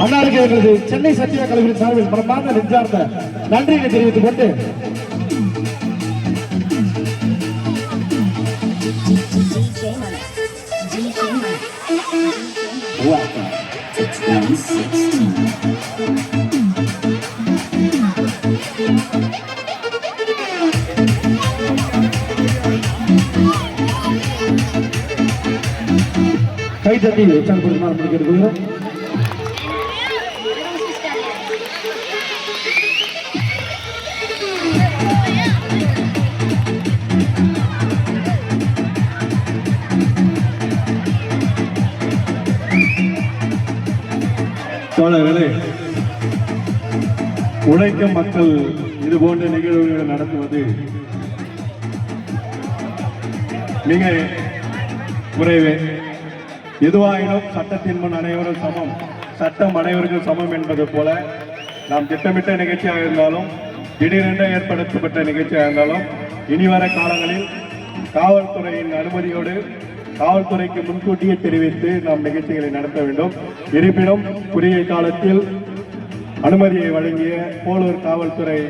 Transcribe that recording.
அன்னாருக்கு எங்களது சென்னை சத்தியா கல்லூரி சார்பில் மனமார்ந்த நெஞ்சார்ந்த நன்றியை தெரிவித்துக் கொண்டு Welcome to 2016. கை தட்டி உற்சாகப்படுத்துமாறு கேட்டுக்கொள்கிறோம். தோழர்களே, உழைக்கும் மக்கள் இது போன்ற நிகழ்வுகளை நடத்துவது மிக குறைவே. எதுவாயினும் சட்டத்தின் முன் அனைவரும் சமம், சட்டம் அனைவருக்கும் சமம் என்பது போல நாம் திட்டமிட்ட நிகழ்ச்சியாக இருந்தாலும் திடீரென்று ஏற்படுத்தப்பட்ட நிகழ்ச்சியாக இருந்தாலும் இனிவர காலங்களில் காவல்துறையின் அனுமதியோடு காவல்துறைக்கு முன்கூட்டியே தெரிவித்து நாம் நிகழ்ச்சிகளை நடத்த வேண்டும். இருப்பினும் குறுகிய காலத்தில் அனுமதியை வழங்கிய போலூர் காவல்துறை